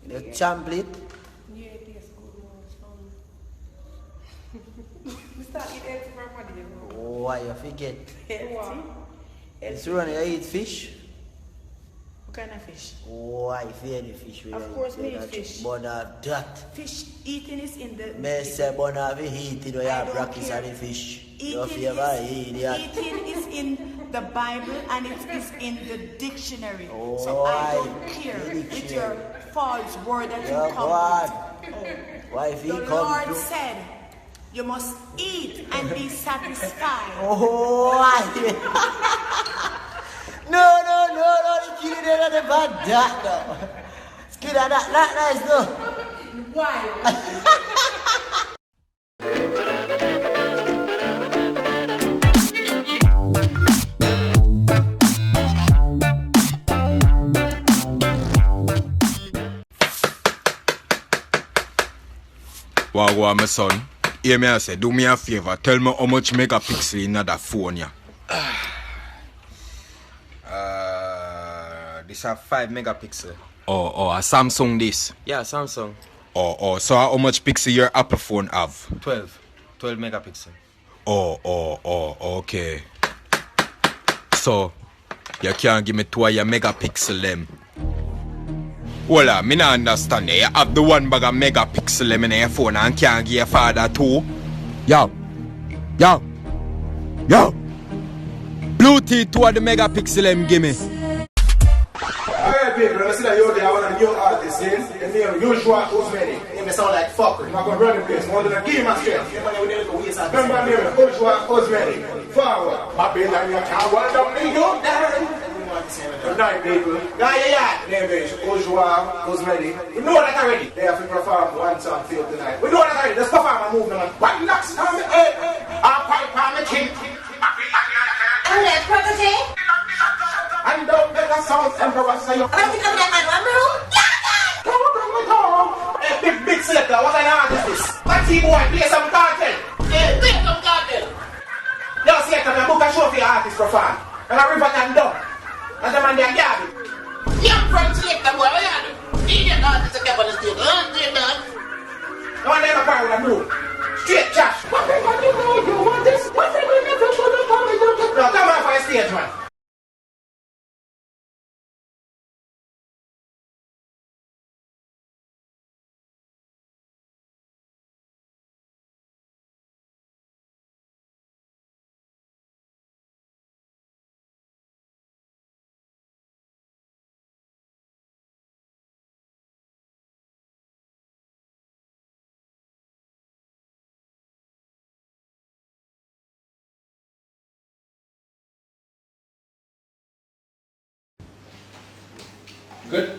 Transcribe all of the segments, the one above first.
The champlet. Yeah, it tastes good. We start eating eggs from what do you know? Why you forget? It's What when you eat fish. kind of fish? Why if you eat fish? Of course we eat fish. But that. Fish eating is in the... Me say but have you eat it or you I have don't practice care. on the fish. You Eating favor eat it. eating is in the Bible and it is in the dictionary. So Oh, I aye. don't care The with your false word that Yeah, you come God. with. Why if The you come Lord to... said, you must eat and be satisfied. Oh, why? No, the kid is not about that, no. Kid is not nice, no. Why? Wagwan, my son. Hear me I say, do me a favor. Tell me how much megapixel in that phone, yeah. This have 5 megapixel. Oh, a Samsung this. Yeah, Samsung. Oh, so how much pixel your Apple phone have? 12 megapixel. Oh, okay. So, you can't give me 2 of your megapixel them. Well, me not understand. You have the one bag of megapixel them in your phone and can't give your father 2. Yo. Bluetooth 2 of the megapixel them give me. Alright people, let me see that you're there, one of the new artists, the name Usual Cosmetic. It may sound like fucker. I'm not going to run the place, I'm going to give my strength. Remember the name Usual Cosmetic. Forward. My baby, I can't want to leave you down. Good night people. Yeah. Name is Usual Cosmetic. We know that already. They have to perform one song for you tonight. We know that already. Let's perform a move now. One knocks on the head. I'll pipe on the king. And let's property. And don't make a sound emperor say you. I'm thinking of that man, one room. Hey, big selector, what an artist is this? What boy, play some cartel. Hey, play some cartel. Yo, selector, I book a show for your artist perform. And I river and done. And the man there garbage. Young friend selector, boy, what you do? Idiot artist, I can't understand. No one ever cry with a blue. Straight trash. What do you know you want this? What do you never put up on me? No, come on for a stage, man. Good.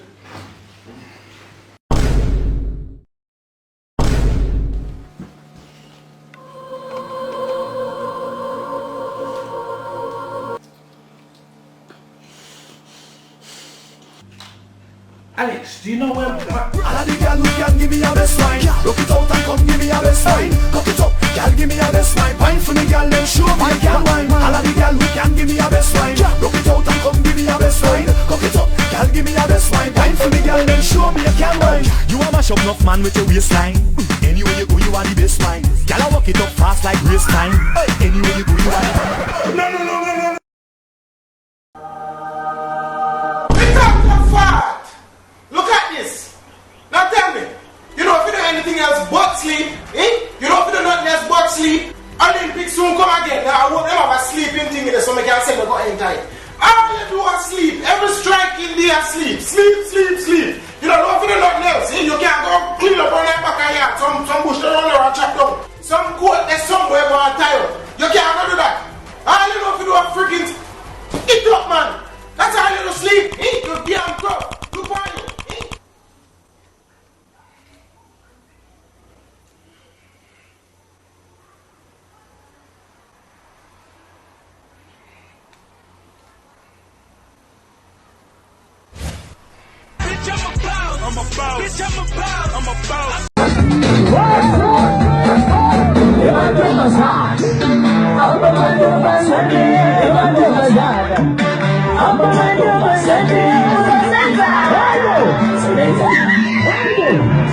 Alex, do you know where All of the girl who can give me a best wine. Rock it out and come give me a best wine. Cock it up, girl give me a best wine. Wine for me girl, then show me a girl wine. All of the girl who can give me a best wine. Rock it out and come give me a best wine. Cock it up, girl give me a best wine. Wine for me girl, then show me a girl wine. You a mash up enough man with your waistline. Anywhere you go, you are the best wine. Girl I walk it up fast like race time. Anywhere you go, you are the... No. It's up to fart. Look at this. Now tell me, you know if you do anything else but sleep, You know if you do nothing else but sleep, Olympics soon come again. Now I won't ever have a sleeping thing in there so I can say they got any time. All you do is sleep. Every strike in there sleep. Sleep. You know if you do nothing else, you can't go clean up on that back of yard. Some bush they run around chop down. Some goat there's somewhere going tired. You can't go do that. All you know if you do a freaking eat up man. That's how you do sleep. You damn crow. Look on you. I'm a boss. I'm Yo,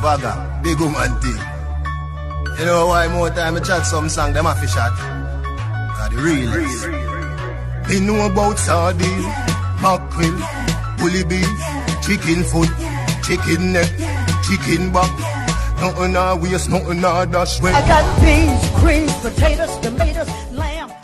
Vaga, big woman thing. You know why more time I chat some song, them have to shot? The realest. Me know about sardine, mackerel, bully beef, chicken foot, chicken neck, chicken back. Nothing I waste, nothing I dash. I got beans, greens, potatoes, tomatoes, lamb.